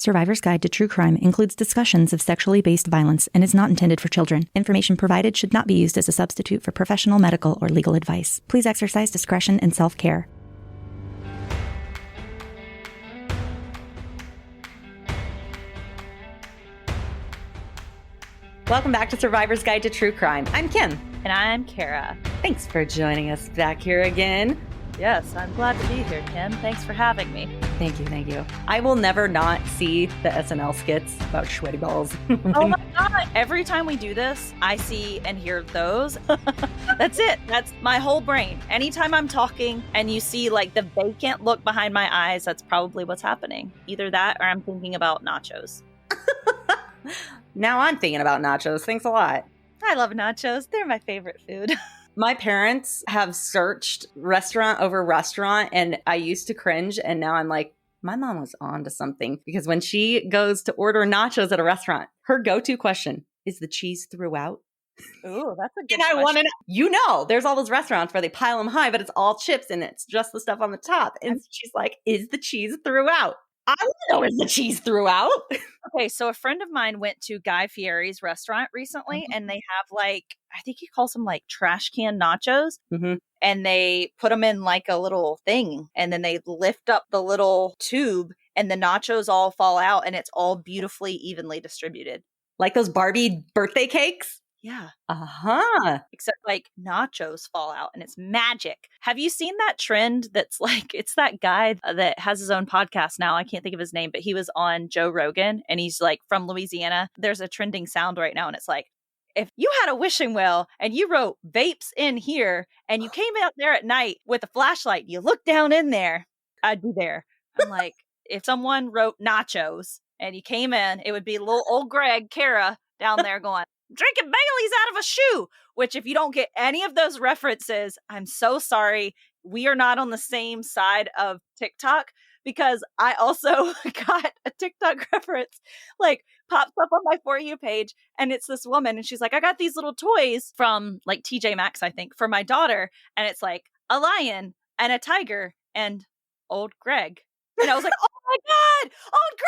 Survivor's Guide to True Crime includes discussions of sexually based violence and is not intended for children. Information provided should not be used as a substitute for professional medical or legal advice. Please exercise discretion and self-care. Welcome back to Survivor's Guide to True Crime. I'm Kim. And I'm Kara. Thanks for joining us back here again. Yes, I'm glad to be here, Kim. Thanks for having me. Thank you. I will never not see the SNL skits about sweaty balls. Oh my God. Every time we do this, I see and hear those. That's it. That's my whole brain. Anytime I'm talking and you see like the vacant look behind my eyes, that's probably what's happening. Either that or I'm thinking about nachos. Now I'm thinking about nachos. Thanks a lot. I love nachos. They're my favorite food. My parents have searched restaurant over restaurant, and I used to cringe, and now I'm like, my mom was on to something, because when she goes to order nachos at a restaurant, her go-to question is the cheese throughout. Ooh, that's a good question. And I want to know, there's all those restaurants where they pile them high, but it's all chips and it's just the stuff on the top. And she's like, is the cheese throughout? I want to know, is the cheese throughout? Okay, so a friend of mine went to Guy Fieri's restaurant recently, and they have like, I think he calls them like trash can nachos. Mm-hmm. And they put them in like a little thing, and then they lift up the little tube and the nachos all fall out, and it's all beautifully evenly distributed. Like those Barbie birthday cakes? Yeah. Uh-huh. Except like nachos fall out and it's magic. Have you seen that trend that's like, it's that guy that has his own podcast now. I can't think of his name, but he was on Joe Rogan and he's like from Louisiana. There's a trending sound right now and it's like, if you had a wishing well and you wrote vapes in here and you came out there at night with a flashlight, you look down in there, I'd be there. I'm like, if someone wrote nachos and you came in, it would be little old Greg, Kara down there going, drinking Bailey's out of a shoe, which if you don't get any of those references, I'm so sorry. We are not on the same side of TikTok because I also got a TikTok reference, like pops up on my For You page. And it's this woman and she's like, I got these little toys from like TJ Maxx, I think, for my daughter. And it's like a lion and a tiger and old Greg. And I was like, oh my God, old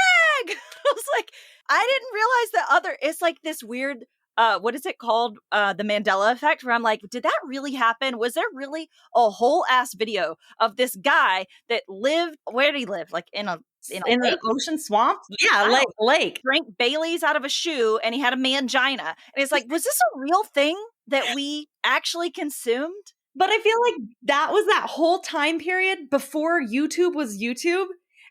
Greg. I was like, I didn't realize that it's like this weird, what is it called? The Mandela effect, where I'm like, did that really happen? Was there really a whole ass video of this guy that lived, where did he live? Like in the ocean swamp? Yeah, lake. Drank Bailey's out of a shoe and he had a mangina. And it's like, was this a real thing that we actually consumed? But I feel like that was that whole time period before YouTube was YouTube.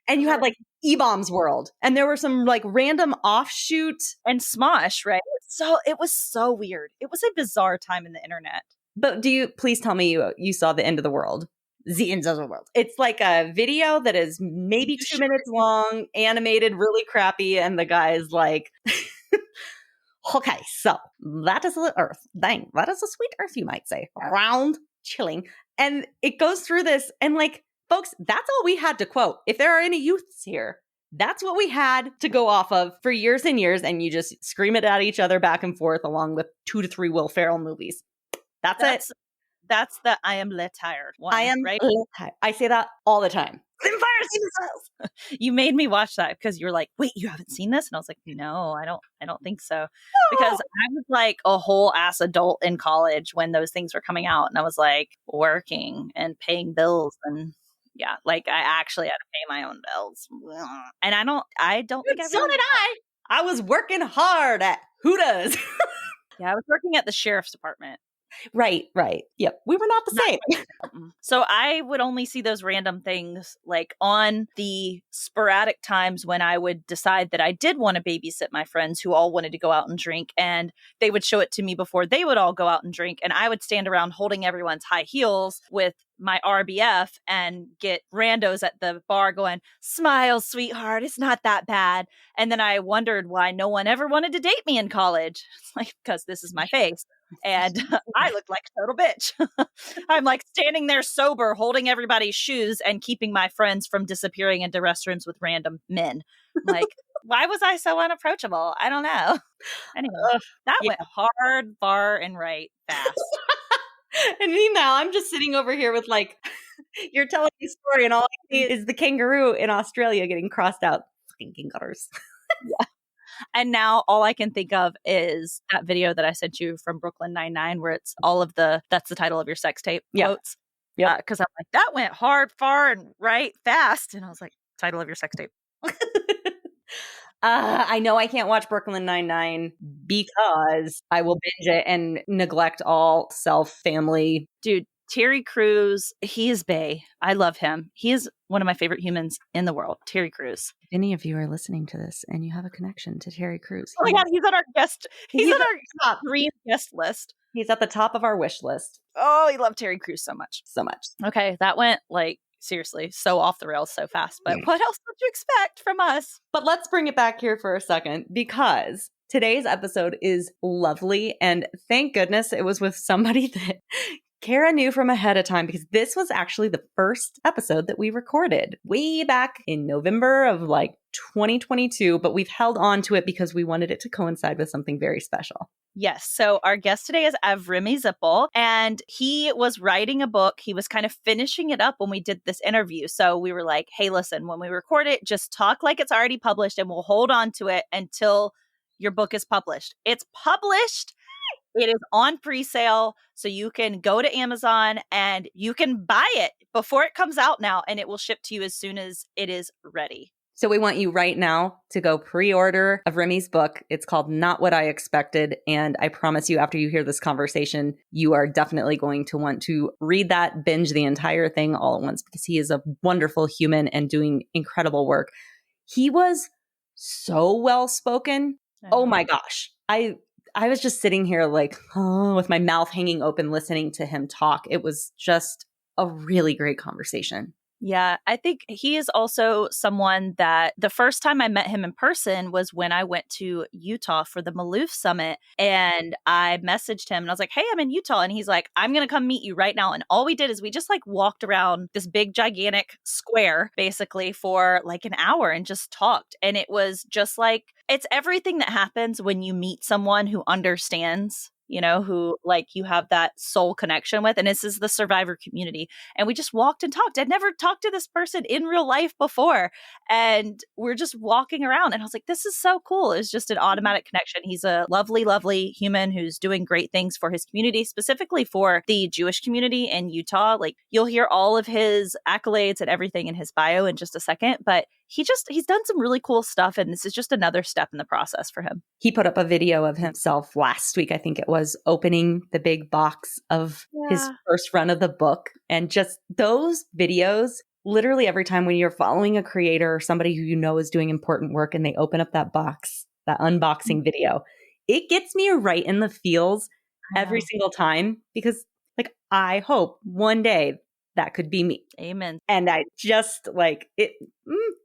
And you had like E-Bombs World. And there were some like random offshoot. And Smosh, right? So it was so weird. It was a bizarre time in the internet. But please tell me you saw The End of the World. The End of the World. It's like a video that is maybe 2 minutes long, animated, really crappy. And the guy is like, okay, so that is the Earth. Dang, that is a sweet Earth, you might say. Round, chilling. And it goes through this and like, folks, that's all we had to quote. If there are any youths here, that's what we had to go off of for years and years. And you just scream it at each other back and forth along with 2 to 3 Will Ferrell movies. That's it. That's the I am tired one. I am right? tired. I say that all the time. You made me watch that because you were like, wait, you haven't seen this? And I was like, no, I don't think so. Because I was like a whole ass adult in college when those things were coming out. And I was like working and paying bills and yeah, like I actually had to pay my own bills. And I don't think so did I. I was working hard at Hooters. Yeah, I was working at the sheriff's department. Right. Yep. We were not the same. So I would only see those random things like on the sporadic times when I would decide that I did want to babysit my friends who all wanted to go out and drink, and they would show it to me before they would all go out and drink. And I would stand around holding everyone's high heels with my RBF and get randos at the bar going, smile, sweetheart, it's not that bad. And then I wondered why no one ever wanted to date me in college. It's like, because this is my face. And I looked like a total bitch. I'm like standing there sober, holding everybody's shoes and keeping my friends from disappearing into restrooms with random men. Like, why was I so unapproachable? I don't know. Anyway, that went hard, far, and right fast. And meanwhile, I'm just sitting over here with like, you're telling me a story and all I see is the kangaroo in Australia getting crossed out. stinking gutters. Yeah. And now all I can think of is that video that I sent you from Brooklyn Nine-Nine, where it's all of that's the title of your sex tape quotes. Yep. Because I'm like, that went hard, far, and right, fast. And I was like, title of your sex tape. I know I can't watch Brooklyn Nine-Nine because I will binge it and neglect all family. Dude, Terry Crews, he is bae. I love him. He is one of my favorite humans in the world, Terry Crews. If any of you are listening to this and you have a connection to Terry Crews, Oh my God, he's on our guest. He's on our top dream guest list. He's at the top of our wish list. Oh, I love Terry Crews so much. So much. Okay, that went seriously, so off the rails so fast. But what else would you expect from us? But let's bring it back here for a second, because today's episode is lovely. And thank goodness it was with somebody that Kara knew from ahead of time, because this was actually the first episode that we recorded way back in November of 2022. But we've held on to it because we wanted it to coincide with something very special. Yes. So our guest today is Avremi Zippel, and he was writing a book. He was kind of finishing it up when we did this interview. So we were like, hey, listen, when we record it, just talk like it's already published and we'll hold on to it until your book is published. It's published. It is on pre-sale. So you can go to Amazon and you can buy it before it comes out now, and it will ship to you as soon as it is ready. So we want you right now to go pre-order Avremi's book. It's called Not What I Expected. And I promise you, after you hear this conversation, you are definitely going to want to read that, binge the entire thing all at once, because he is a wonderful human and doing incredible work. He was so well-spoken. Oh my gosh. I was just sitting here with my mouth hanging open, listening to him talk. It was just a really great conversation. Yeah, I think he is also someone that the first time I met him in person was when I went to Utah for the Maloof Summit, and I messaged him and I was like, hey, I'm in Utah. And he's like, I'm going to come meet you right now. And all we did is we just walked around this big, gigantic square basically for an hour and just talked. And it was just it's everything that happens when you meet someone who understands, who you have that soul connection with. And this is the survivor community. And we just walked and talked. I'd never talked to this person in real life before. And we're just walking around. And I was like, this is so cool. It's just an automatic connection. He's a lovely, lovely human who's doing great things for his community, specifically for the Jewish community in Utah. You'll hear all of his accolades and everything in his bio in just a second. But he's done some really cool stuff. And this is just another step in the process for him. He put up a video of himself last week, I think it was, opening the big box of his first run of the book. And just those videos, literally every time when you're following a creator or somebody who you know is doing important work and they open up that box, that unboxing video, it gets me right in the feels every single time, because I hope one day that could be me. Amen. And I just it.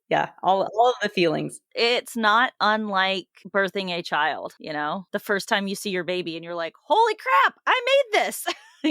Yeah, all of the feelings. It's not unlike birthing a child, the first time you see your baby and you're like, holy crap, I made this, I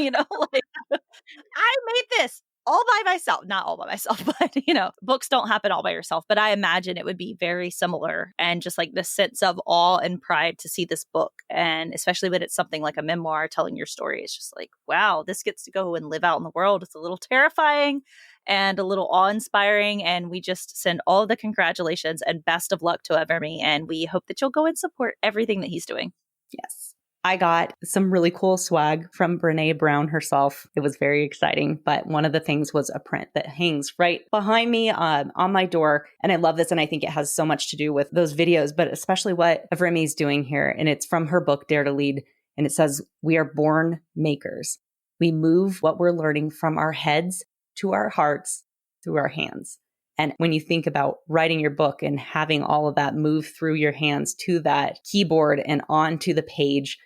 made this all by myself. Not all by myself, but, books don't happen all by yourself. But I imagine it would be very similar, and just the sense of awe and pride to see this book. And especially when it's something like a memoir telling your story, it's just wow, this gets to go and live out in the world. It's a little terrifying and a little awe-inspiring. And we just send all the congratulations and best of luck to Avremi. And we hope that you'll go and support everything that he's doing. Yes. I got some really cool swag from Brene Brown herself. It was very exciting. But one of the things was a print that hangs right behind me on my door. And I love this. And I think it has so much to do with those videos, but especially what Avremi's doing here. And it's from her book, Dare to Lead. And it says, we are born makers. We move what we're learning from our heads to our hearts through our hands. And when you think about writing your book and having all of that move through your hands to that keyboard and onto the page,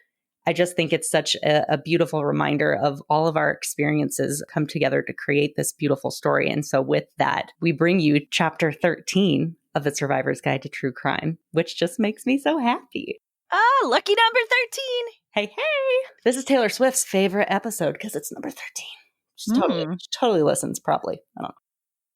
I just think it's such a beautiful reminder of all of our experiences come together to create this beautiful story. And so with that, we bring you chapter 13 of The Survivor's Guide to True Crime, which just makes me so happy. Ah, lucky number 13. Hey. This is Taylor Swift's favorite episode because it's number 13. She totally listens, probably. I don't know.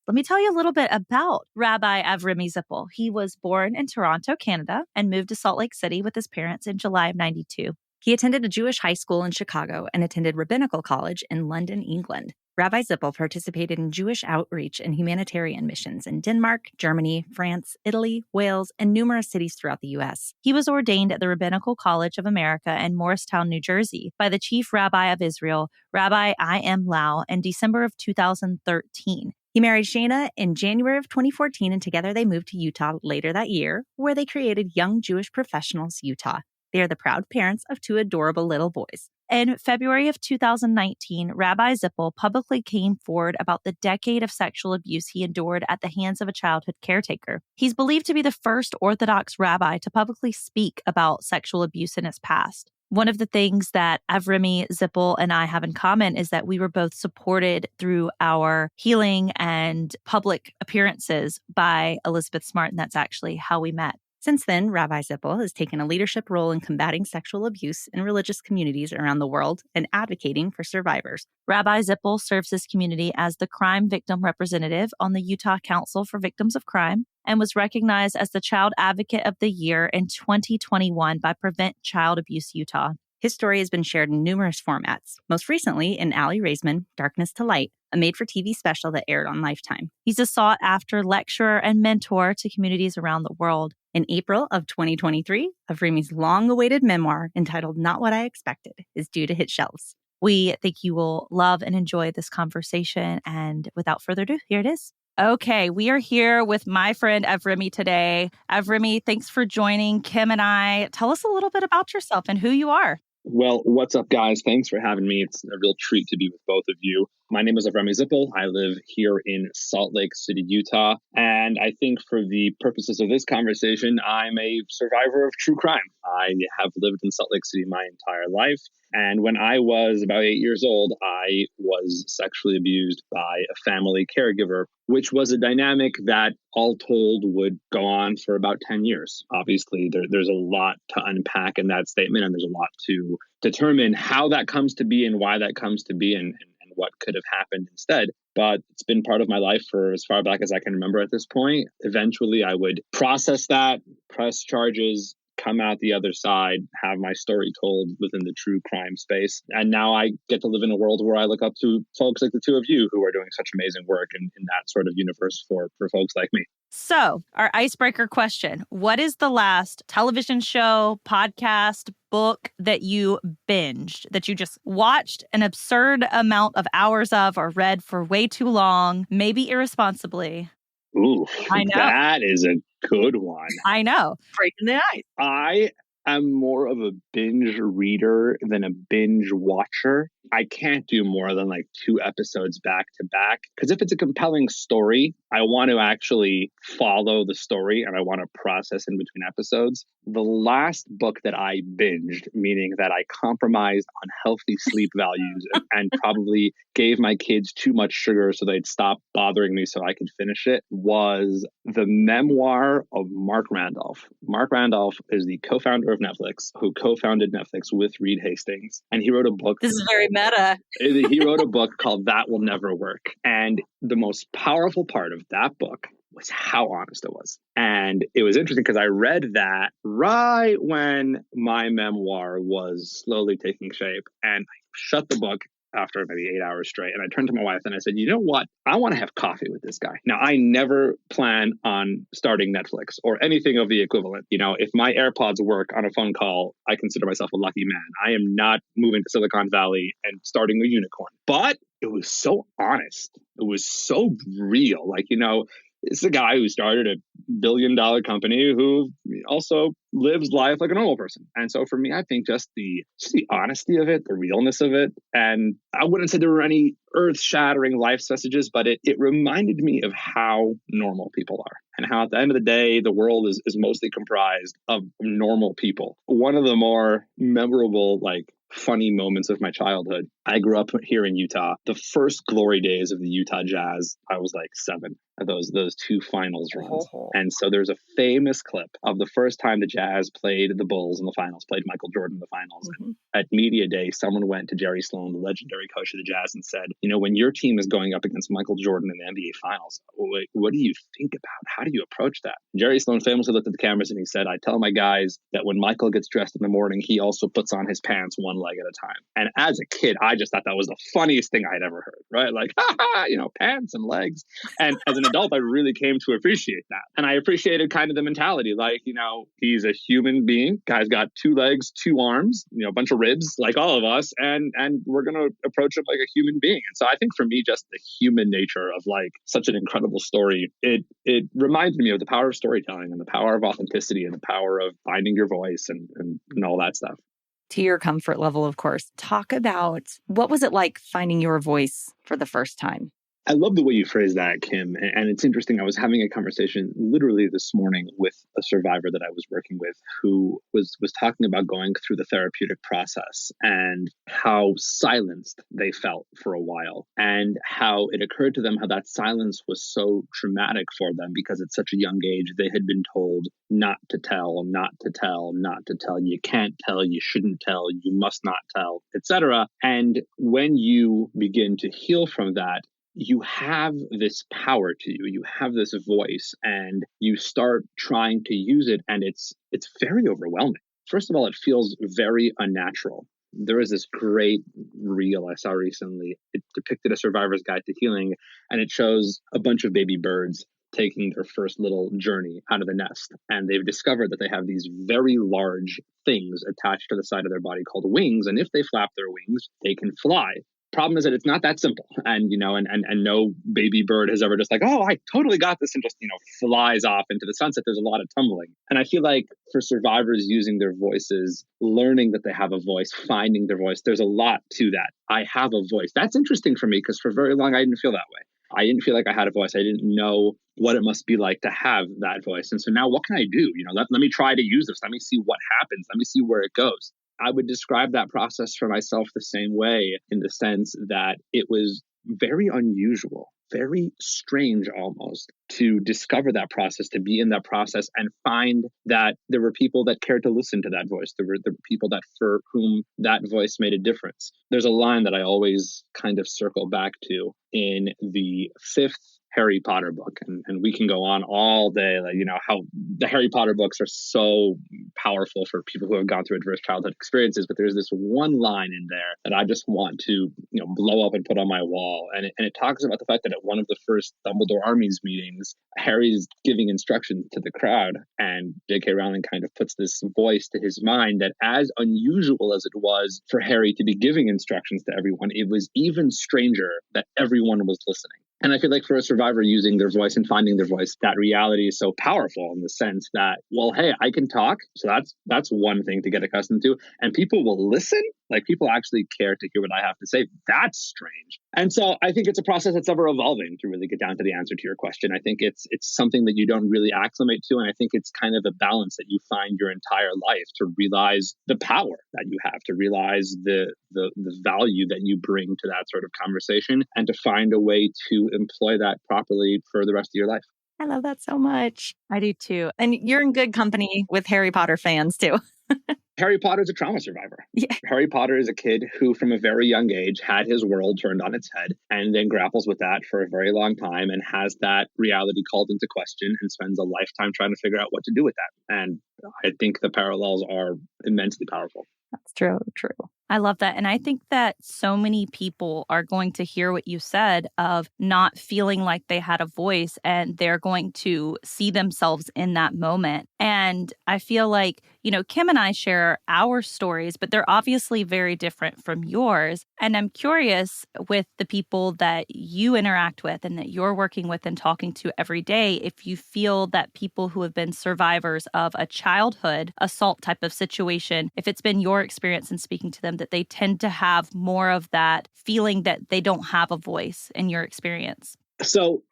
Let me tell you a little bit about Rabbi Avremi Zippel. He was born in Toronto, Canada, and moved to Salt Lake City with his parents in July of 92. He attended a Jewish high school in Chicago and attended rabbinical college in London, England. Rabbi Zippel participated in Jewish outreach and humanitarian missions in Denmark, Germany, France, Italy, Wales, and numerous cities throughout the U.S. He was ordained at the Rabbinical College of America in Morristown, New Jersey, by the Chief Rabbi of Israel, Rabbi I.M. Lau, in December of 2013. He married Shana in January of 2014, and together they moved to Utah later that year, where they created Young Jewish Professionals Utah. They are the proud parents of 2 adorable little boys. In February of 2019, Rabbi Zippel publicly came forward about the decade of sexual abuse he endured at the hands of a childhood caretaker. He's believed to be the first Orthodox rabbi to publicly speak about sexual abuse in his past. One of the things that Avremi Zippel and I have in common is that we were both supported through our healing and public appearances by Elizabeth Smart, and that's actually how we met. Since then, Rabbi Zippel has taken a leadership role in combating sexual abuse in religious communities around the world and advocating for survivors. Rabbi Zippel serves his community as the crime victim representative on the Utah Council for Victims of Crime and was recognized as the Child Advocate of the Year in 2021 by Prevent Child Abuse Utah. His story has been shared in numerous formats, most recently in Allie Raisman, Darkness to Light, a made-for-TV special that aired on Lifetime. He's a sought-after lecturer and mentor to communities around the world. In April of 2023, Avremi's long-awaited memoir, entitled Not What I Expected, is due to hit shelves. We think you will love and enjoy this conversation, and without further ado, here it is. Okay, we are here with my friend Avremi today. Avremi, thanks for joining Kim and I. Tell us a little bit about yourself and who you are. Well, what's up, guys? Thanks for having me. It's a real treat to be with both of you. My name is Avremi Zippel. I live here in Salt Lake City, Utah. And I think for the purposes of this conversation, I'm a survivor of true crime. I have lived in Salt Lake City my entire life. And when I was about 8 years old, I was sexually abused by a family caregiver, which was a dynamic that all told would go on for about 10 years. Obviously, there's a lot to unpack in that statement, and there's a lot to determine how that comes to be and why that comes to be and what could have happened instead. But it's been part of my life for as far back as I can remember at this point. Eventually, I would process that, press charges, come out the other side, have my story told within the true crime space. And now I get to live in a world where I look up to folks like the two of you who are doing such amazing work in that sort of universe for folks like me. So, our icebreaker question: what is the last television show, podcast, book that you binged, that you just watched an absurd amount of hours of or read for way too long, maybe irresponsibly? Ooh, I know. That is a good one. I know. Breaking the ice. I am more of a binge reader than a binge watcher. I can't do more than like 2 episodes back to back, because if it's a compelling story, I want to actually follow the story and I want to process in between episodes. The last book that I binged, meaning that I compromised on healthy sleep values and probably gave my kids too much sugar so they'd stop bothering me so I could finish it, was the memoir of Mark Randolph. Mark Randolph is the co-founder of Netflix, who co-founded Netflix with Reed Hastings. And he wrote a book. This is very meta. He wrote a book called That Will Never Work. And the most powerful part of that book was how honest it was. And it was interesting because I read that right when my memoir was slowly taking shape. And I shut the book after maybe 8 hours straight. And I turned to my wife and I said, you know what? I want to have coffee with this guy. Now, I never plan on starting Netflix or anything of the equivalent. You know, if my AirPods work on a phone call, I consider myself a lucky man. I am not moving to Silicon Valley and starting a unicorn. But it was so honest. It was so real. Like, you know, it's a guy who started a billion-dollar company who also lives life like a normal person. And so for me, I think just the honesty of it, the realness of it. And I wouldn't say there were any earth-shattering life messages, but it reminded me of how normal people are and how at the end of the day, the world is mostly comprised of normal people. One of the more memorable, funny moments of my childhood. I grew up here in Utah. The first glory days of the Utah Jazz, I was like 7 of those 2 finals runs. And so there's a famous clip of the first time the Jazz played the Bulls in the finals, played Michael Jordan in the finals. Mm-hmm. And at media day, someone went to Jerry Sloan, the legendary coach of the Jazz, and said, you know, when your team is going up against Michael Jordan in the NBA finals, what do you think about? How do you approach that? Jerry Sloan famously looked at the cameras and he said, I tell my guys that when Michael gets dressed in the morning, he also puts on his pants one leg at a time. And as a kid, I just thought that was the funniest thing I'd ever heard, right? Like, pants and legs. And as an adult, I really came to appreciate that. And I appreciated kind of the mentality, like, he's a human being. Guy's got 2 legs, 2 arms, a bunch of ribs, like all of us. And we're going to approach him like a human being. And so I think for me, just the human nature of like such an incredible story, it reminded me of the power of storytelling and the power of authenticity and the power of finding your voice and all that stuff. To your comfort level, of course. Talk about what was it like finding your voice for the first time? I love the way you phrase that, Kim. And it's interesting. I was having a conversation literally this morning with a survivor that I was working with who was talking about going through the therapeutic process and how silenced they felt for a while, and how it occurred to them how that silence was so traumatic for them because at such a young age, they had been told not to tell, not to tell, not to tell. You can't tell, you shouldn't tell, you must not tell, etc. And when you begin to heal from that, you have this power to you. You have this voice and you start trying to use it. And it's very overwhelming. First of all, it feels very unnatural. There is this great reel I saw recently. It depicted a survivor's guide to healing, and it shows a bunch of baby birds taking their first little journey out of the nest. And they've discovered that they have these very large things attached to the side of their body called wings. And if they flap their wings, they can fly. Problem is that it's not that simple. And, and no baby bird has ever just like, oh, I totally got this and just, flies off into the sunset. There's a lot of tumbling. And I feel like for survivors using their voices, learning that they have a voice, finding their voice, there's a lot to that. I have a voice. That's interesting for me because for very long, I didn't feel that way. I didn't feel like I had a voice. I didn't know what it must be like to have that voice. And so now what can I do? Let me try to use this. Let me see what happens. Let me see where it goes. I would describe that process for myself the same way, in the sense that it was very unusual, very strange almost, to discover that process, to be in that process and find that there were people that cared to listen to that voice. There were people that for whom that voice made a difference. There's a line that I always kind of circle back to in the 5th Harry Potter book. And we can go on all day, like, how the Harry Potter books are so powerful for people who have gone through adverse childhood experiences. But there's this one line in there that I just want to, blow up and put on my wall. And it talks about the fact that at one of the first Dumbledore Armies meetings, Harry's giving instructions to the crowd. And J.K. Rowling kind of puts this voice to his mind that, as unusual as it was for Harry to be giving instructions to everyone, it was even stranger that everyone was listening. And I feel like for a survivor using their voice and finding their voice, that reality is so powerful in the sense that, well, hey, I can talk. So that's one thing to get accustomed to. And people will listen. Like, people actually care to hear what I have to say. That's strange. And so I think it's a process that's ever evolving to really get down to the answer to your question. I think it's something that you don't really acclimate to. And I think it's kind of a balance that you find your entire life to realize the power that you have, to realize the value that you bring to that sort of conversation, and to find a way to employ that properly for the rest of your life. I love that so much. I do too. And you're in good company with Harry Potter fans too. Harry Potter is a trauma survivor. Yeah. Harry Potter is a kid who, from a very young age, had his world turned on its head and then grapples with that for a very long time and has that reality called into question and spends a lifetime trying to figure out what to do with that. And I think the parallels are immensely powerful. That's true. I love that. And I think that so many people are going to hear what you said of not feeling like they had a voice, and they're going to see themselves in that moment. And I feel like, Kim and I share our stories, but they're obviously very different from yours. And I'm curious, with the people that you interact with and that you're working with and talking to every day, if you feel that people who have been survivors of a childhood assault type of situation, if it's been your experience in speaking to them, that they tend to have more of that feeling that they don't have a voice in your experience. So,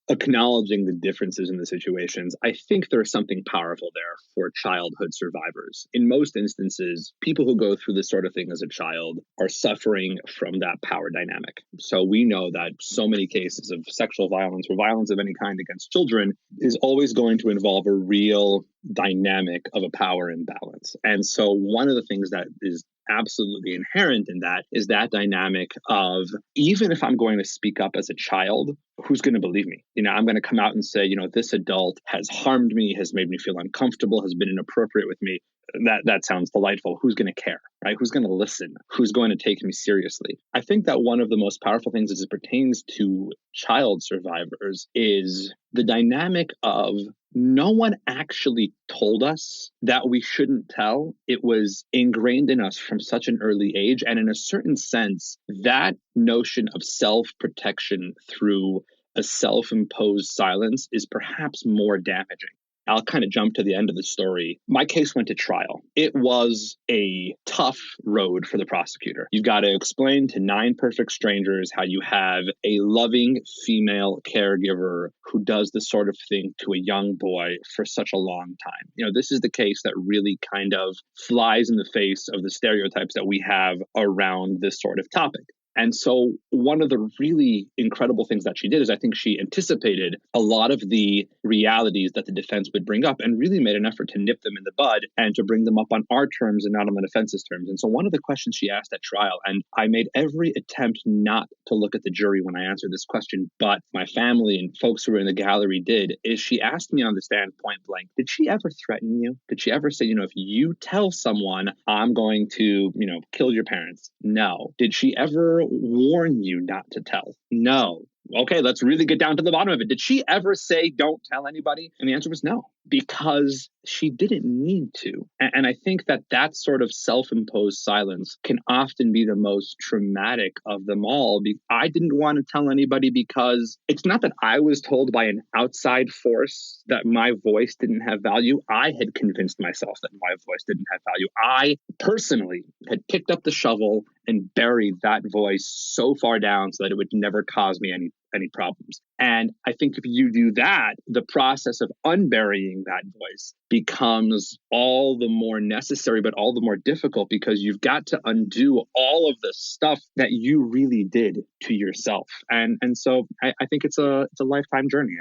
acknowledging the differences in the situations, I think there's something powerful there for childhood survivors. In most instances, people who go through this sort of thing as a child are suffering from that power dynamic. So we know that so many cases of sexual violence or violence of any kind against children is always going to involve a real dynamic of a power imbalance. And so one of the things that is absolutely inherent in that is that dynamic of, even if I'm going to speak up as a child, who's going to believe me? I'm going to come out and say, this adult has harmed me, has made me feel uncomfortable, has been inappropriate with me. That sounds delightful. Who's going to care, right? Who's going to listen? Who's going to take me seriously? I think that one of the most powerful things as it pertains to child survivors is the dynamic of no one actually told us that we shouldn't tell. It was ingrained in us from such an early age. And in a certain sense, that notion of self-protection through a self-imposed silence is perhaps more damaging. I'll kind of jump to the end of the story. My case went to trial. It was a tough road for the prosecutor. You've got to explain to 9 perfect strangers how you have a loving female caregiver who does this sort of thing to a young boy for such a long time. This is the case that really kind of flies in the face of the stereotypes that we have around this sort of topic. And so one of the really incredible things that she did is I think she anticipated a lot of the realities that the defense would bring up and really made an effort to nip them in the bud and to bring them up on our terms and not on the defense's terms. And so one of the questions she asked at trial, and I made every attempt not to look at the jury when I answered this question, but my family and folks who were in the gallery did, is she asked me on the stand point blank, did she ever threaten you? Did she ever say, if you tell someone, I'm going to, kill your parents? No. Did she ever warn you not to tell? No. Okay, let's really get down to the bottom of it. Did she ever say, don't tell anybody? And the answer was no, because she didn't need to. And I think that sort of self-imposed silence can often be the most traumatic of them all. I didn't want to tell anybody because it's not that I was told by an outside force that my voice didn't have value. I had convinced myself that my voice didn't have value. I personally had picked up the shovel and buried that voice so far down so that it would never cause me any problems. And I think if you do that, the process of unburying that voice becomes all the more necessary, but all the more difficult, because you've got to undo all of the stuff that you really did to yourself. And so I think it's a lifetime journey.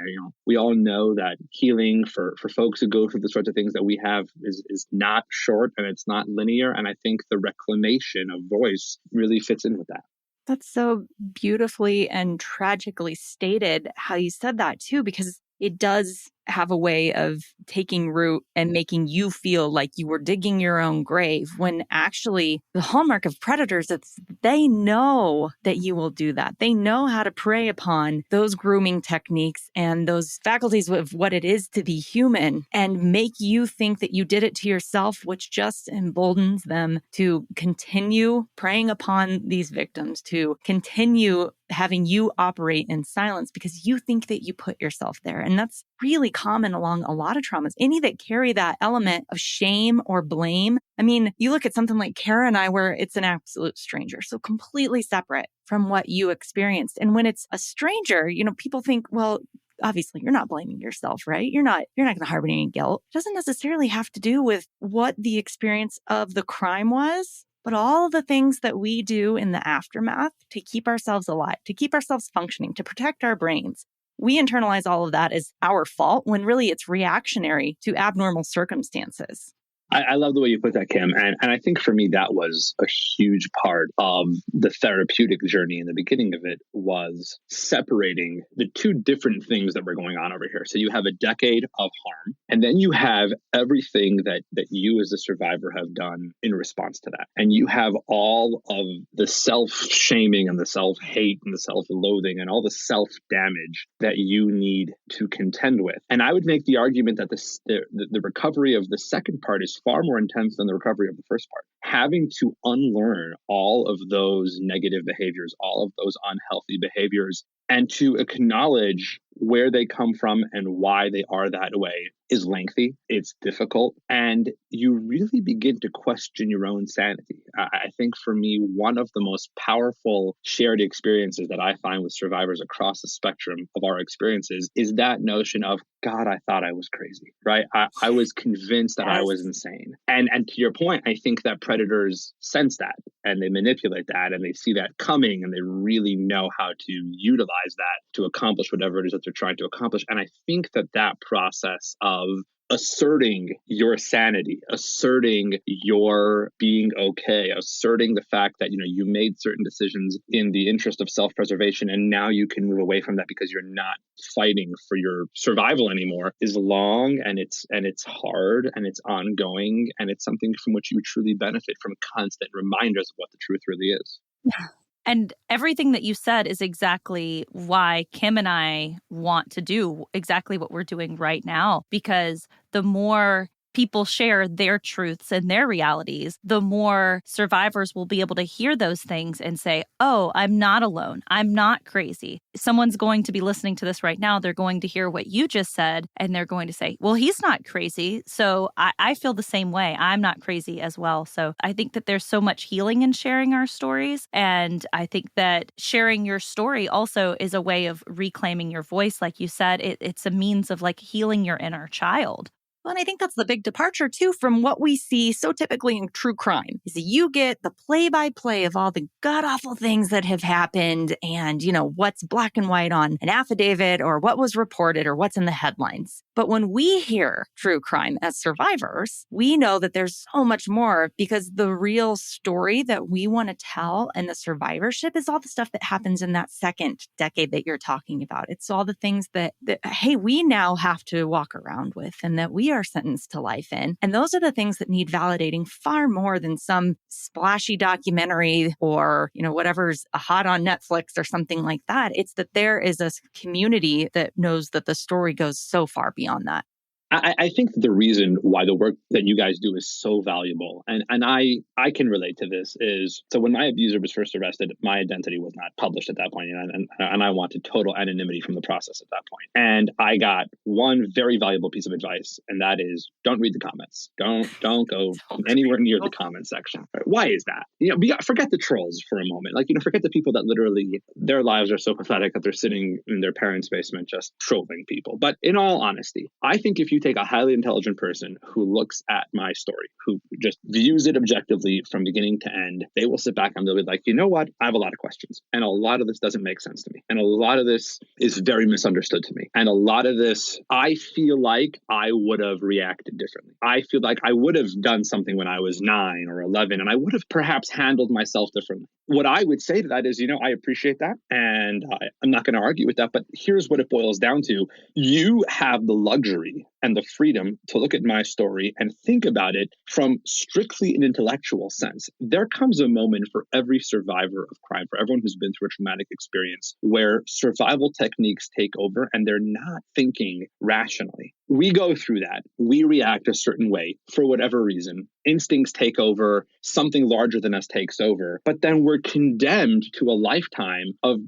We all know that healing for folks who go through the sorts of things that we have is not short and it's not linear. And I think the reclamation of voice really fits in with that. That's so beautifully and tragically stated how you said that too, because it does have a way of taking root and making you feel like you were digging your own grave, when actually the hallmark of predators is they know that you will do that. They know how to prey upon those grooming techniques and those faculties of what it is to be human and make you think that you did it to yourself, which just emboldens them to continue preying upon these victims, to continue having you operate in silence because you think that you put yourself there. And that's really common along a lot of traumas, any that carry that element of shame or blame. I mean, you look at something like Kara and I, where it's an absolute stranger, so completely separate from what you experienced. And when it's a stranger, people think, well, obviously you're not blaming yourself, right? You're not going to harbor any guilt. It doesn't necessarily have to do with what the experience of the crime was, but all of the things that we do in the aftermath to keep ourselves alive, to keep ourselves functioning, to protect our brains. We internalize all of that as our fault when really it's reactionary to abnormal circumstances. I love the way you put that, Kim. And I think for me, that was a huge part of the therapeutic journey in the beginning of it, was separating the two different things that were going on over here. So you have a decade of harm, and then you have everything that you as a survivor have done in response to that. And you have all of the self-shaming and the self-hate and the self-loathing and all the self-damage that you need to contend with. And I would make the argument that the recovery of the second part is far more intense than the recovery of the first part. Having to unlearn all of those negative behaviors, all of those unhealthy behaviors, and to acknowledge where they come from and why they are that way is lengthy, it's difficult, and you really begin to question your own sanity. I think for me, one of the most powerful shared experiences that I find with survivors across the spectrum of our experiences is that notion of, God, I thought I was crazy, right? I was convinced that I was insane. And to your point, I think that predators sense that and they manipulate that and they see that coming and they really know how to utilize that to accomplish whatever it is that they're trying to accomplish. And I think that process of asserting your sanity, asserting your being okay, asserting the fact that, you made certain decisions in the interest of self-preservation, and now you can move away from that because you're not fighting for your survival anymore, is long, and it's hard, and it's ongoing, and it's something from which you truly benefit from constant reminders of what the truth really is. And everything that you said is exactly why Kim and I want to do exactly what we're doing right now, because the more people share their truths and their realities, the more survivors will be able to hear those things and say, oh, I'm not alone. I'm not crazy. Someone's going to be listening to this right now. They're going to hear what you just said, and they're going to say, well, he's not crazy. So I feel the same way. I'm not crazy as well. So I think that there's so much healing in sharing our stories. And I think that sharing your story also is a way of reclaiming your voice. Like you said, it's a means of like healing your inner child. Well, and I think that's the big departure, too, from what we see so typically in true crime, is that you get the play-by-play of all the god-awful things that have happened and, what's black and white on an affidavit or what was reported or what's in the headlines. But when we hear true crime as survivors, we know that there's so much more, because the real story that we want to tell and the survivorship is all the stuff that happens in that second decade that you're talking about. It's all the things that hey, we now have to walk around with and that we are sentenced to life in. And those are the things that need validating far more than some splashy documentary or, whatever's hot on Netflix or something like that. It's that there is a community that knows that the story goes so far beyond that. I think the reason why the work that you guys do is so valuable, and I can relate to this, is so when my abuser was first arrested, my identity was not published at that point, and I wanted total anonymity from the process at that point. And I got one very valuable piece of advice, and that is, don't read the comments. Don't go anywhere near the comment section. Why is that? Forget the trolls for a moment. Forget the people that literally their lives are so pathetic that they're sitting in their parents' basement just trolling people. But in all honesty, I think if you take a highly intelligent person who looks at my story, who just views it objectively from beginning to end, they will sit back and they'll be like, you know what? I have a lot of questions. And a lot of this doesn't make sense to me. And a lot of this is very misunderstood to me. And a lot of this, I feel like I would have reacted differently. I feel like I would have done something when I was 9 or 11, and I would have perhaps handled myself differently. What I would say to that is, I appreciate that. And I'm not going to argue with that. But here's what it boils down to. You have the luxury and the freedom to look at my story and think about it from strictly an intellectual sense. There comes a moment for every survivor of crime, for everyone who's been through a traumatic experience, where survival techniques take over and they're not thinking rationally. We go through that. We react a certain way for whatever reason. Instincts take over, something larger than us takes over, but then we're condemned to a lifetime of,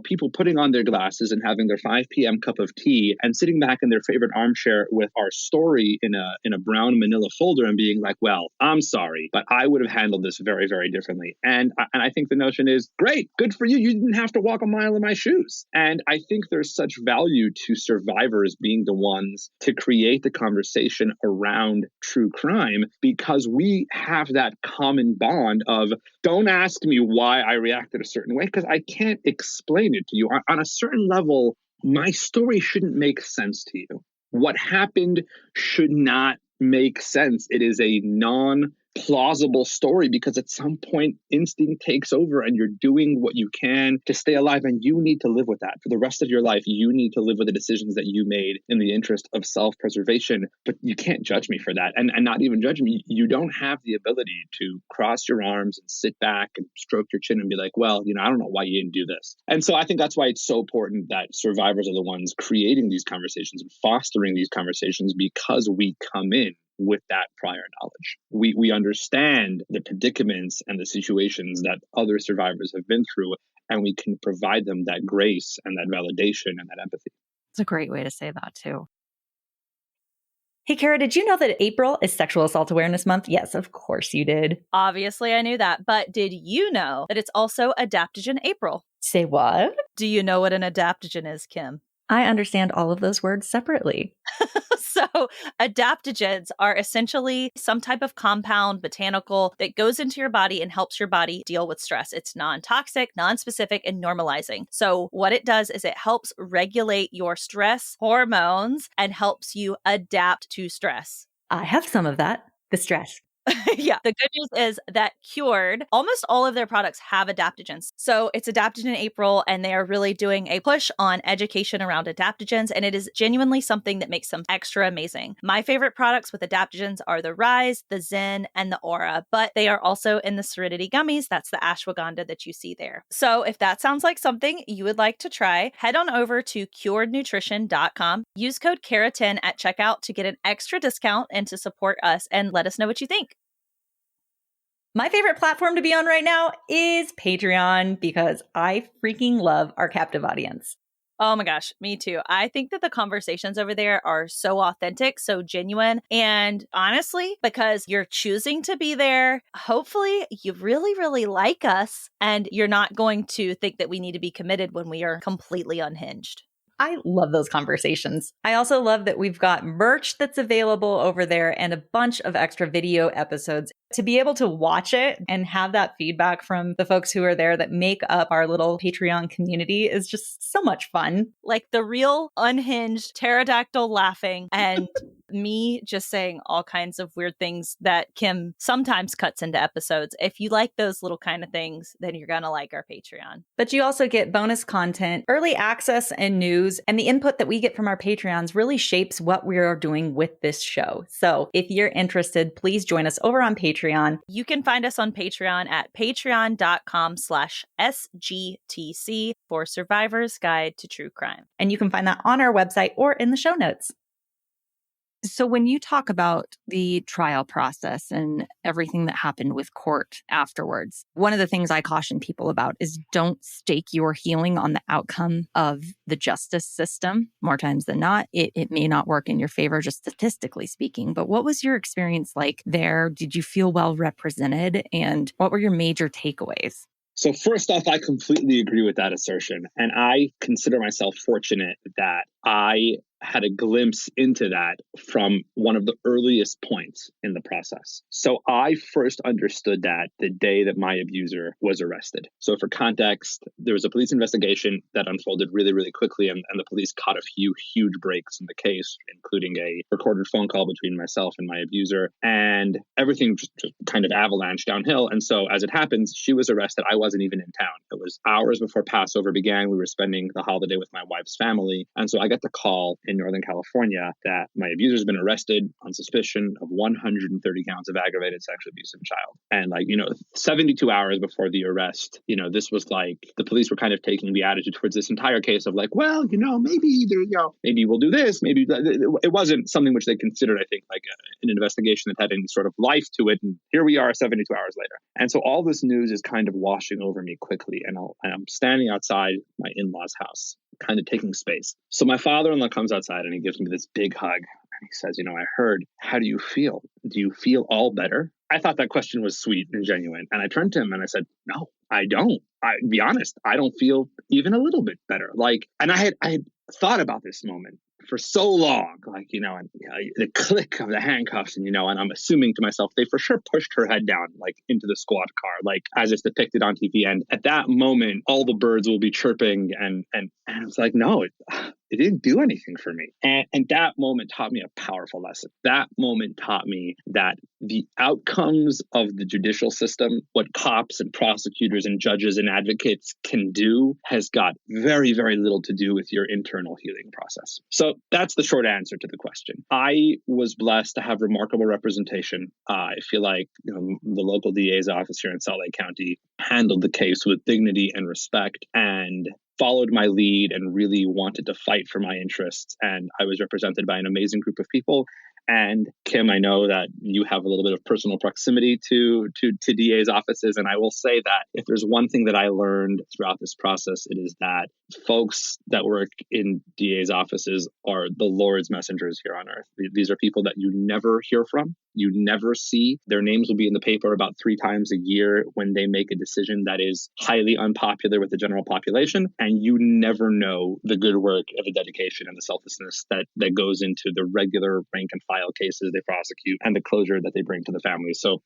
people putting on their glasses and having their 5 p.m. cup of tea and sitting back in their favorite armchair with our story in a brown manila folder and being like, well, I'm sorry, but I would have handled this very, very differently. And I think the notion is, great, good for you. You didn't have to walk a mile in my shoes. And I think there's such value to survivors being the ones to create the conversation around true crime, because we have that common bond of, don't ask me why I reacted a certain way, because I can't explain it to you. On a certain level, my story shouldn't make sense to you. What happened should not make sense. It is a non-plausible story because at some point instinct takes over and you're doing what you can to stay alive, and you need to live with that for the rest of your life. You need to live with the decisions that you made in the interest of self-preservation, but you can't judge me for that. And not even judge me. You don't have the ability to cross your arms and sit back and stroke your chin and be like, well, I don't know why you didn't do this. And so I think that's why it's so important that survivors are the ones creating these conversations and fostering these conversations, because we come in with that prior knowledge. We understand the predicaments and the situations that other survivors have been through, and we can provide them that grace and that validation and that empathy. It's a great way to say that too. Hey, Kara, did you know that April is Sexual Assault Awareness Month? Yes, of course you did. Obviously, I knew that. But did you know that it's also Adaptogen April? Say what? Do you know what an adaptogen is, Kim? I understand all of those words separately. So adaptogens are essentially some type of compound botanical that goes into your body and helps your body deal with stress. It's non-toxic, non-specific, and normalizing. So what it does is it helps regulate your stress hormones and helps you adapt to stress. I have some of that, the stress. Yeah. The good news is that Cured, almost all of their products have adaptogens. So it's Adaptogen April, and they are really doing a push on education around adaptogens. And it is genuinely something that makes them extra amazing. My favorite products with adaptogens are the Rise, the Zen, and the Aura, but they are also in the Serenity gummies. That's the ashwagandha that you see there. So if that sounds like something you would like to try, head on over to curednutrition.com. Use code KARA10 at checkout to get an extra discount and to support us, and let us know what you think. My favorite platform to be on right now is Patreon because I freaking love our captive audience. Oh my gosh, me too. I think that the conversations over there are so authentic, so genuine. And honestly, because you're choosing to be there, hopefully you really, really like us and you're not going to think that we need to be committed when we are completely unhinged. I love those conversations. I also love that we've got merch that's available over there and a bunch of extra video episodes. To be able to watch it and have that feedback from the folks who are there that make up our little Patreon community is just so much fun. Like the real unhinged pterodactyl laughing and me just saying all kinds of weird things that Kim sometimes cuts into episodes. If you like those little kind of things, then you're going to like our Patreon. But you also get bonus content, early access, and news. And the input that we get from our Patreons really shapes what we are doing with this show. So if you're interested, please join us over on Patreon. You can find us on Patreon at patreon.com/SGTC for Survivor's Guide to True Crime. And you can find that on our website or in the show notes. So when you talk about the trial process and everything that happened with court afterwards, one of the things I caution people about is don't stake your healing on the outcome of the justice system. More times than not, it may not work in your favor, just statistically speaking. But what was your experience like there? Did you feel well represented? And what were your major takeaways? So first off, I completely agree with that assertion. And I consider myself fortunate that I had a glimpse into that from one of the earliest points in the process. So I first understood that the day that my abuser was arrested. So for context, there was a police investigation that unfolded really, really quickly, and the police caught a few huge breaks in the case, including a recorded phone call between myself and my abuser, and everything just kind of avalanched downhill. And so as it happens, she was arrested. I wasn't even in town. It was hours before Passover began. We were spending the holiday with my wife's family. And so I got the call in Northern California that my abuser's been arrested on suspicion of 130 counts of aggravated sexual abuse of a child. And 72 hours before the arrest, this was like the police were kind of taking the attitude towards this entire case of like, well, maybe maybe we'll do this. Maybe it wasn't something which they considered, I think, like an investigation that had any sort of life to it. And here we are 72 hours later. And so all this news is kind of washing over me quickly. And I'm standing outside my in-laws' house, kind of taking space. So my father-in-law comes outside and he gives me this big hug. And he says, I heard, how do you feel? Do you feel all better? I thought that question was sweet and genuine. And I turned to him and I said, no, I don't. Be honest, I don't feel even a little bit better. And I had thought about this moment for so long, the click of the handcuffs, and I'm assuming to myself, they for sure pushed her head down, into the squad car, as it's depicted on TV. And at that moment, all the birds will be chirping. And I was like, no, it didn't do anything for me. And that moment taught me a powerful lesson. That moment taught me that the outcomes of the judicial system, what cops and prosecutors and judges and advocates can do, has got very, very little to do with your internal healing process. So that's the short answer to the question. I was blessed to have remarkable representation. I feel like the local DA's office here in Salt Lake County handled the case with dignity and respect and followed my lead and really wanted to fight for my interests. And I was represented by an amazing group of people. And Kim, I know that you have a little bit of personal proximity to DA's offices. And I will say that if there's one thing that I learned throughout this process, it is that folks that work in DA's offices are the Lord's messengers here on earth. These are people that you never hear from. You never see. Their names will be in the paper about 3 times a year when they make a decision that is highly unpopular with the general population. And you never know the good work and the dedication and the selflessness that goes into the regular rank and file cases they prosecute and the closure that they bring to the family. So,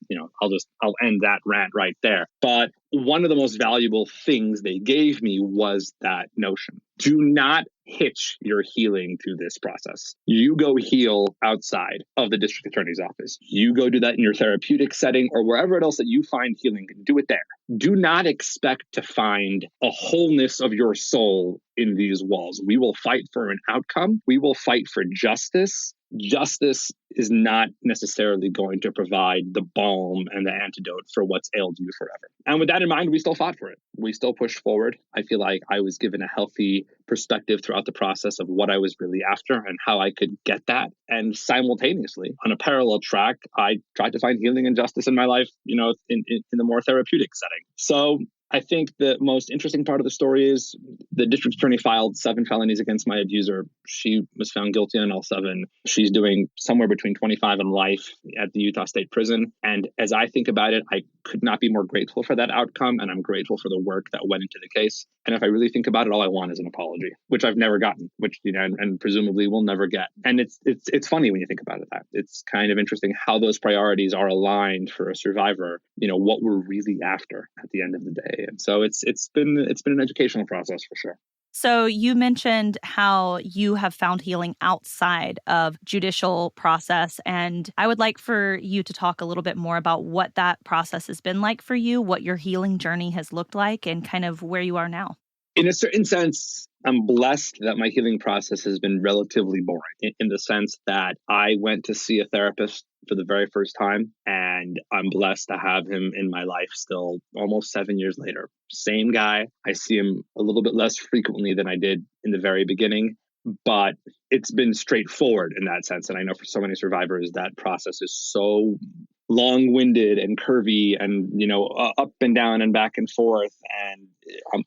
I'll end that rant right there. But one of the most valuable things they gave me was that notion. Do not hitch your healing to this process. You go heal outside of the district attorney's office. You go do that in your therapeutic setting or wherever else that you find healing. Do it there. Do not expect to find a wholeness of your soul in these walls. We will fight for an outcome. We will fight for justice. Justice is not necessarily going to provide the balm and the antidote for what's ailed you forever. And with that in mind, we still fought for it. We still pushed forward. I feel like I was given a healthy perspective throughout the process of what I was really after and how I could get that. And simultaneously, on a parallel track, I tried to find healing and justice in my life, in the more therapeutic setting. So I think the most interesting part of the story is the district attorney filed 7 felonies against my abuser. She was found guilty on all 7. She's doing somewhere between 25 and life at the Utah State Prison. And as I think about it, I could not be more grateful for that outcome. And I'm grateful for the work that went into the case. And if I really think about it, all I want is an apology, which I've never gotten, which, and presumably will never get. And it's funny when you think about it, that it's kind of interesting how those priorities are aligned for a survivor, what we're really after at the end of the day. And so it's been an educational process for sure. So you mentioned how you have found healing outside of judicial process, and I would like for you to talk a little bit more about what that process has been like for you, what your healing journey has looked like, and kind of where you are now. In a certain sense, I'm blessed that my healing process has been relatively boring in the sense that I went to see a therapist for the very first time, and I'm blessed to have him in my life still almost 7 years later. Same guy. I see him a little bit less frequently than I did in the very beginning, but it's been straightforward in that sense. And I know for so many survivors, that process is so long-winded and curvy and, up and down and back and forth. And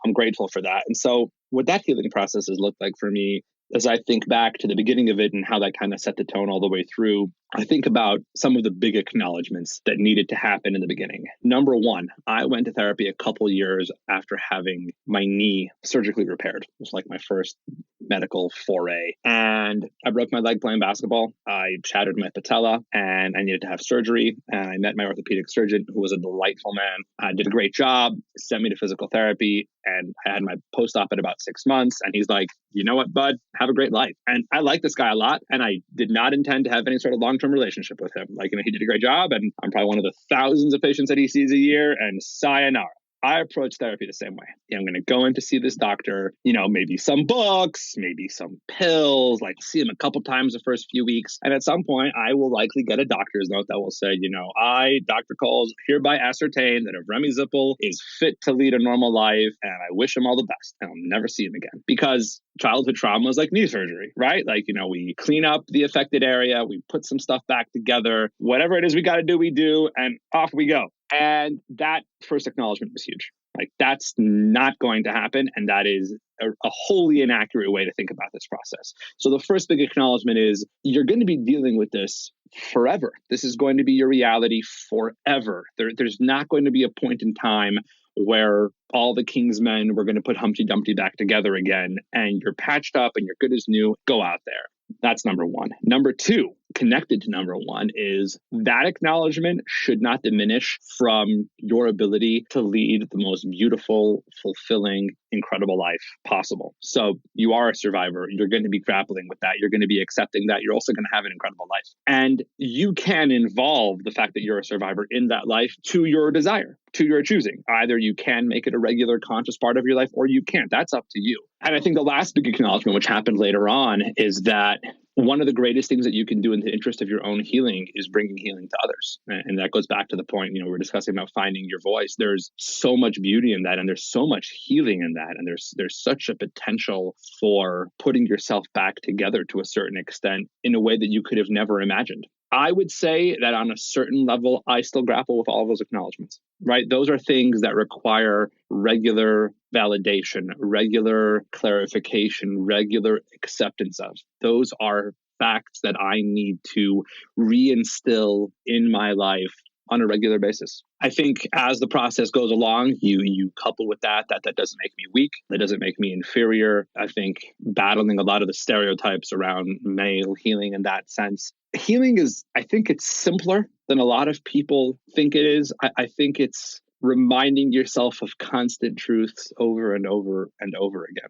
I'm grateful for that. And so what that healing process has looked like for me, as I think back to the beginning of it and how that kind of set the tone all the way through, I think about some of the big acknowledgments that needed to happen in the beginning. Number one, I went to therapy a couple years after having my knee surgically repaired. It was like my first medical foray. And I broke my leg playing basketball. I shattered my patella and I needed to have surgery. And I met my orthopedic surgeon, who was a delightful man. Did a great job, sent me to physical therapy. And I had my post-op at about 6 months. And he's like, you know what, bud, have a great life. And I like this guy a lot. And I did not intend to have any sort of long-term relationship with him. Like, he did a great job. And I'm probably one of the thousands of patients that he sees a year. And sayonara. I approach therapy the same way. I'm going to go in to see this doctor, maybe some books, maybe some pills, like see him a couple times the first few weeks. And at some point, I will likely get a doctor's note that will say, I, Dr. Coles, hereby ascertain that Avremi Zippel is fit to lead a normal life, and I wish him all the best. And I'll never see him again. Because childhood trauma is like knee surgery, right? Like, we clean up the affected area, we put some stuff back together, whatever it is we got to do, we do, and off we go. And that first acknowledgement was huge. Like, that's not going to happen. And that is a wholly inaccurate way to think about this process. So the first big acknowledgement is you're going to be dealing with this forever. This is going to be your reality forever. There's not going to be a point in time where all the King's men were going to put Humpty Dumpty back together again and you're patched up and you're good as new. Go out there. That's number one. Number two, connected to number one, is that acknowledgement should not diminish from your ability to lead the most beautiful, fulfilling, incredible life possible. So you are a survivor. You're going to be grappling with that. You're going to be accepting that. You're also going to have an incredible life. And you can involve the fact that you're a survivor in that life to your desire, to your choosing. Either you can make it a regular conscious part of your life or you can't. That's up to you. And I think the last big acknowledgement, which happened later on, is that one of the greatest things that you can do in the interest of your own healing is bringing healing to others. And that goes back to the point, we're discussing about finding your voice. There's so much beauty in that, and there's so much healing in that. And there's such a potential for putting yourself back together to a certain extent in a way that you could have never imagined. I would say that on a certain level, I still grapple with all of those acknowledgments, right? Those are things that require regular validation, regular clarification, regular acceptance of. Those are facts that I need to reinstill in my life on a regular basis. I think as the process goes along, you couple with that doesn't make me weak. That doesn't make me inferior. I think battling a lot of the stereotypes around male healing in that sense. Healing I think it's simpler than a lot of people think it is. I think it's reminding yourself of constant truths over and over and over again.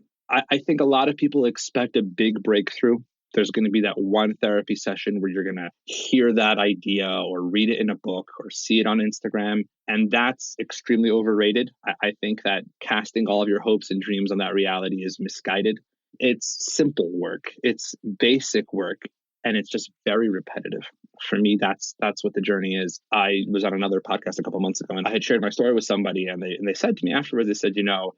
I think a lot of people expect a big breakthrough. There's going to be that one therapy session where you're going to hear that idea or read it in a book or see it on Instagram. And that's extremely overrated. I think that casting all of your hopes and dreams on that reality is misguided. It's simple work. It's basic work. And it's just very repetitive. For me, that's what the journey is. I was on another podcast a couple months ago, and I had shared my story with somebody, and they said to me afterwards, they said,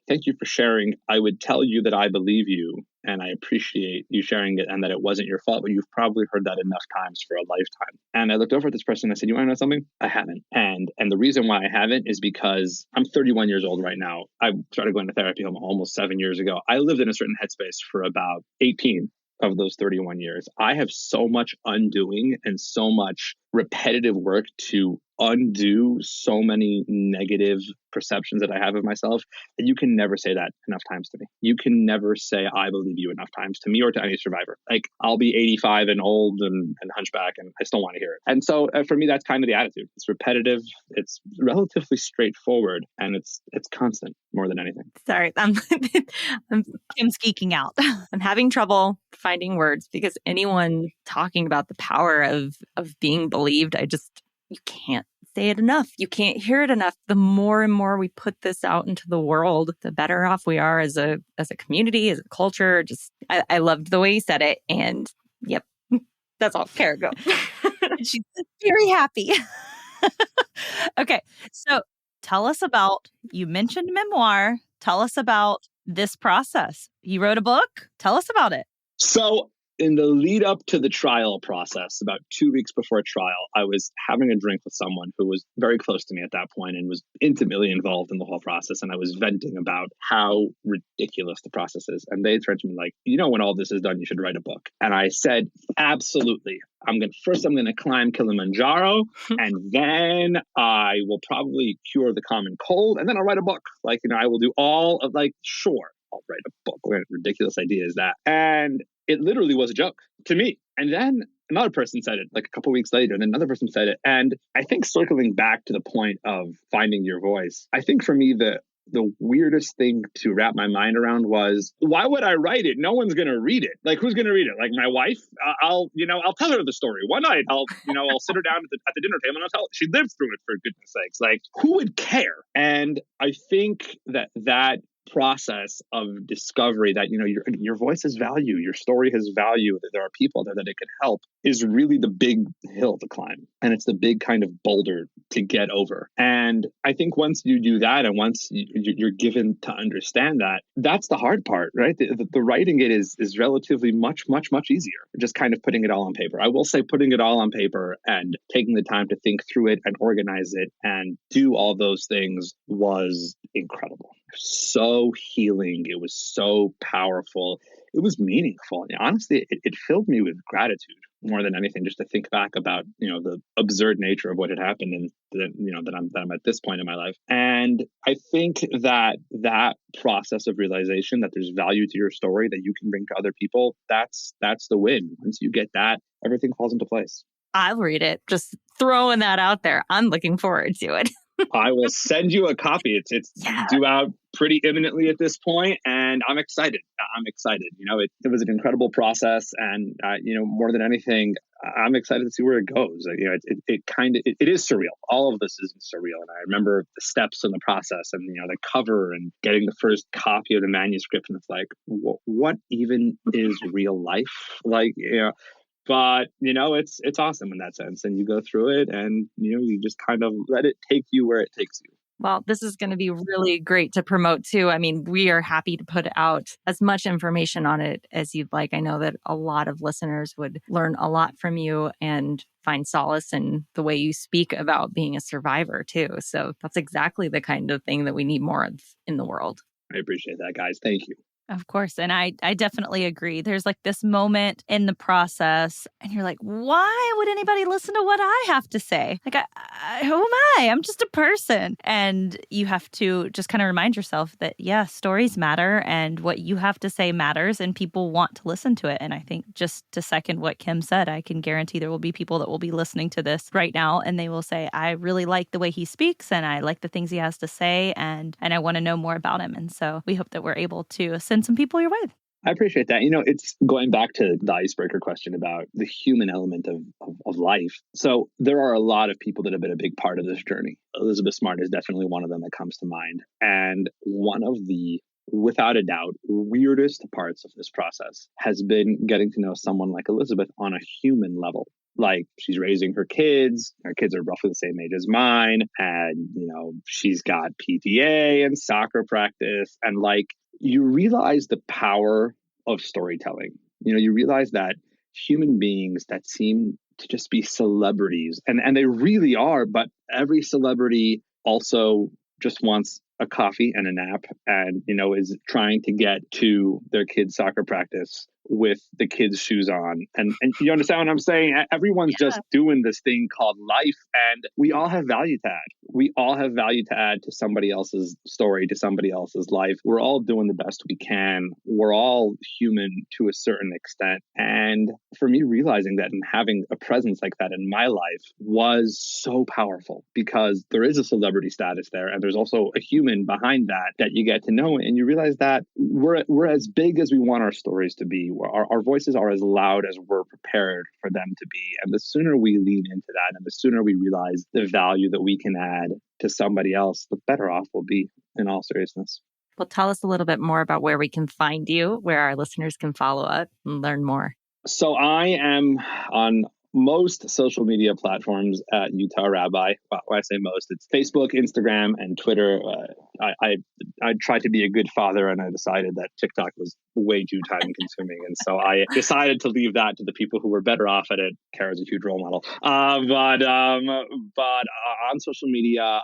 thank you for sharing. I would tell you that I believe you, and I appreciate you sharing it, and that it wasn't your fault, but you've probably heard that enough times for a lifetime. And I looked over at this person, and I said, you want to know something? I haven't. And the reason why I haven't is because I'm 31 years old right now. I started going to therapy almost 7 years ago. I lived in a certain headspace for about 18 of those 31 years. I have so much undoing and so much repetitive work to undo so many negative perceptions that I have of myself that you can never say that enough times to me. You can never say, I believe you enough times to me or to any survivor. Like, I'll be 85 and old and hunchback and I still want to hear it. And so for me, that's kind of the attitude. It's repetitive. It's relatively straightforward, and it's constant more than anything. Sorry, Kim's geeking out. I'm having trouble finding words because anyone talking about the power of being believed, you can't say it enough. You can't hear it enough. The more and more we put this out into the world, the better off we are as a community, as a culture. I loved the way you said it. And yep, that's all. Kara, go. She's very happy. Okay. So tell us about, you mentioned memoir. Tell us about this process. You wrote a book. Tell us about it. So in the lead up to the trial process, about 2 weeks before trial, I was having a drink with someone who was very close to me at that point and was intimately involved in the whole process. And I was venting about how ridiculous the process is. And they turned to me like, when all this is done, you should write a book. And I said, absolutely. I'm going to climb Kilimanjaro, and then I will probably cure the common cold, and then I'll write a book. I will do all of sure, I'll write a book. What ridiculous idea is that? And it literally was a joke to me. And then another person said it a couple weeks later, and then another person said it. And I think circling back to the point of finding your voice, I think for me, the weirdest thing to wrap my mind around was, why would I write it? No one's going to read it. Who's going to read it? My wife? I'll tell her the story one night. I'll sit her down at the dinner table and I'll tell her. She lived through it, for goodness sakes. Who would care? And I think that process of discovery that your voice has value, your story has value, that there are people there that it can help, is really the big hill to climb, and it's the big kind of boulder to get over. And I think once you do that, and once you're given to understand that, that's the hard part, right? The writing it is relatively much easier, just kind of putting it all on paper. I will say putting it all on paper and taking the time to think through it and organize it and do all those things was incredible. So healing. It was so powerful. It was meaningful. And honestly, it filled me with gratitude more than anything, just to think back about, the absurd nature of what had happened, and that I'm at this point in my life. And I think that process of realization that there's value to your story that you can bring to other people, that's the win. Once you get that, everything falls into place. I'll read it. Just throwing that out there. I'm looking forward to it. I will send you a copy. It's due out pretty imminently at this point, and I'm excited. It was an incredible process, and more than anything, I'm excited to see where it goes. It is surreal. All of this is surreal, and I remember the steps in the process, and the cover, and getting the first copy of the manuscript, and it's what even is real life? But, it's awesome in that sense. And you go through it and, you just kind of let it take you where it takes you. Well, this is going to be really great to promote too. I mean, we are happy to put out as much information on it as you'd like. I know that a lot of listeners would learn a lot from you and find solace in the way you speak about being a survivor too. So that's exactly the kind of thing that we need more of in the world. I appreciate that, guys. Thank you. Of course. And I definitely agree. There's like this moment in the process and you're like, why would anybody listen to what I have to say? Like, who am I? I'm just a person. And you have to just kind of remind yourself that, yeah, stories matter and what you have to say matters and people want to listen to it. And I think just to second what Kim said, I can guarantee there will be people that will be listening to this right now and they will say, I really like the way he speaks and I like the things he has to say and I want to know more about him. And so we hope that we're able to send some people your way. I appreciate that. It's going back to the icebreaker question about the human element of life. So there are a lot of people that have been a big part of this journey. Elizabeth Smart is definitely one of them that comes to mind. And one of the, without a doubt, weirdest parts of this process has been getting to know someone like Elizabeth on a human level. Like she's raising her kids are roughly the same age as mine. And, she's got PTA and soccer practice. And like, you realize the power of storytelling. You realize that human beings that seem to just be celebrities, and they really are, but every celebrity also just wants a coffee and a nap and, is trying to get to their kids' soccer practice with the kids' shoes on. And you understand what I'm saying? Everyone's just doing this thing called life. And we all have value to add. We all have value to add to somebody else's story, to somebody else's life. We're all doing the best we can. We're all human to a certain extent. And for me, realizing that and having a presence like that in my life was so powerful because there is a celebrity status there. And there's also a human behind that you get to know. And you realize that we're as big as we want our stories to be. Our voices are as loud as we're prepared for them to be. And the sooner we lean into that and the sooner we realize the value that we can add to somebody else, the better off we'll be, in all seriousness. Well, tell us a little bit more about where we can find you, where our listeners can follow up and learn more. So I am on most social media platforms at Utah Rabbi. Well, when I say most, it's Facebook, Instagram, and Twitter. I tried to be a good father, and I decided that TikTok was way too time consuming, and so I decided to leave that to the people who were better off at it. Kara's a huge role model. But on social media,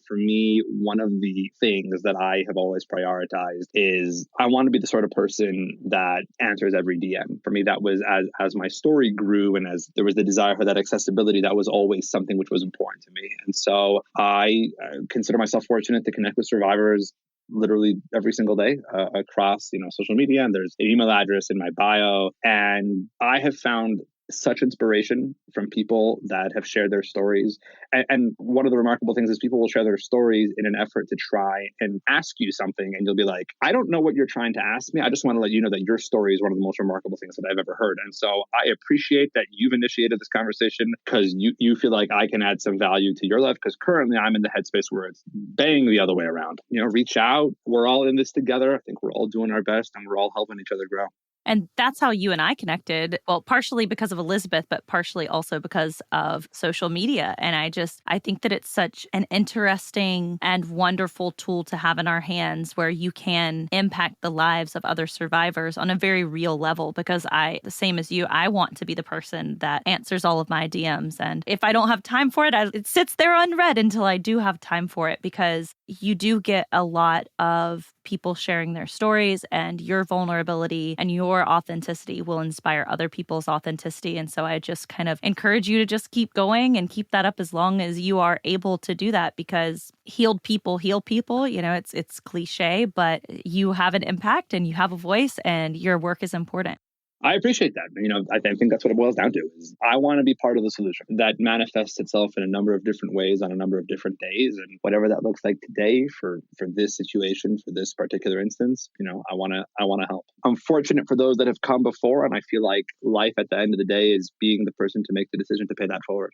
for me, one of the things that I have always prioritized is I want to be the sort of person that answers every DM. For me, that was as my story grew and as there was the desire for that accessibility, that was always something which was important to me. And so I consider myself fortunate to connect with survivors literally every single day across, social media. And there's an email address in my bio. And I have found such inspiration from people that have shared their stories. And one of the remarkable things is people will share their stories in an effort to try and ask you something. And you'll be like, I don't know what you're trying to ask me. I just want to let you know that your story is one of the most remarkable things that I've ever heard. And so I appreciate that you've initiated this conversation because you feel like I can add some value to your life. Because currently I'm in the headspace where it's bang the other way around. Reach out. We're all in this together. I think we're all doing our best and we're all helping each other grow. And that's how you and I connected. Well, partially because of Elizabeth, but partially also because of social media. And I think that it's such an interesting and wonderful tool to have in our hands where you can impact the lives of other survivors on a very real level. Because the same as you, I want to be the person that answers all of my DMs. And if I don't have time for it, it sits there unread until I do have time for it, because you do get a lot of people sharing their stories, and your vulnerability and your authenticity will inspire other people's authenticity. And so I just kind of encourage you to just keep going and keep that up as long as you are able to do that, because healed people heal people. It's cliche, but you have an impact and you have a voice and your work is important. I appreciate that. I think that's what it boils down to is I want to be part of the solution that manifests itself in a number of different ways on a number of different days. And whatever that looks like today for this situation, for this particular instance, I want to help. I'm fortunate for those that have come before. And I feel like life at the end of the day is being the person to make the decision to pay that forward.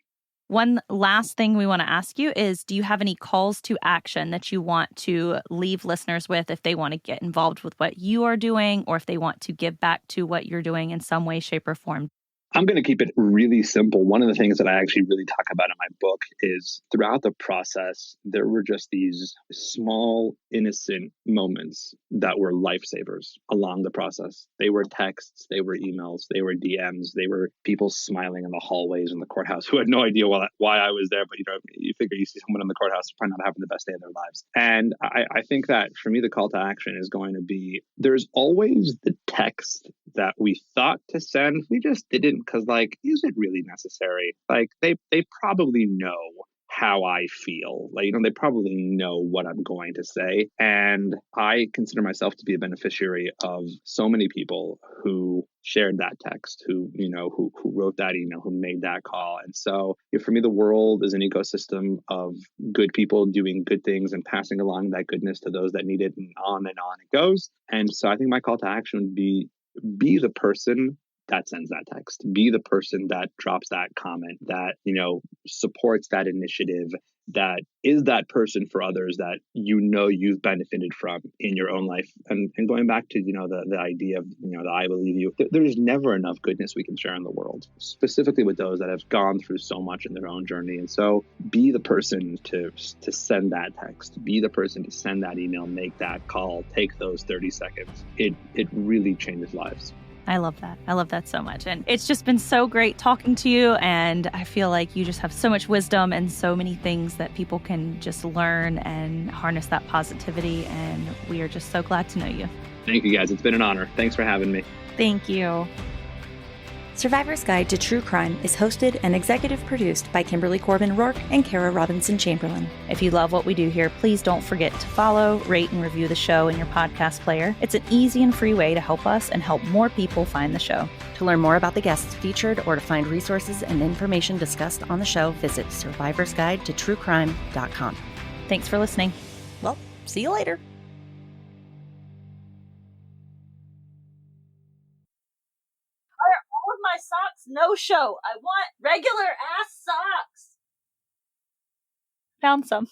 One last thing we want to ask you is, do you have any calls to action that you want to leave listeners with if they want to get involved with what you are doing or if they want to give back to what you're doing in some way, shape, or form? I'm going to keep it really simple. One of the things that I actually really talk about in my book is throughout the process, there were just these small, innocent moments that were lifesavers along the process. They were texts, they were emails, they were DMs, they were people smiling in the hallways in the courthouse who had no idea why I was there. But, you figure you see someone in the courthouse, they're probably not having the best day of their lives. And I think that for me, the call to action is going to be, there's always the text that we thought to send. We just didn't because, is it really necessary? They probably know how I feel. They probably know what I'm going to say. And I consider myself to be a beneficiary of so many people who shared that text, who wrote that email, who made that call. And so for me, the world is an ecosystem of good people doing good things and passing along that goodness to those that need it, and on it goes. And so I think my call to action would be the person that sends that text, be the person that drops that comment, that, supports that initiative, that is that person for others that, you've benefited from in your own life. And going back to, the idea of, the I believe you, there's never enough goodness we can share in the world, specifically with those that have gone through so much in their own journey. And so be the person to send that text, be the person to send that email, make that call, take those 30 seconds. It really changes lives. I love that. I love that so much. And it's just been so great talking to you. And I feel like you just have so much wisdom and so many things that people can just learn and harness that positivity. And we are just so glad to know you. Thank you, guys. It's been an honor. Thanks for having me. Thank you. Survivor's Guide to True Crime is hosted and executive produced by Kimberly Corbin Rourke and Kara Robinson Chamberlain. If you love what we do here, please don't forget to follow, rate, and review the show in your podcast player. It's an easy and free way to help us and help more people find the show. To learn more about the guests featured or to find resources and information discussed on the show, visit survivorsguidetotruecrime.com. Thanks for listening. Well, see you later. My socks no show. I want regular ass socks. Found some.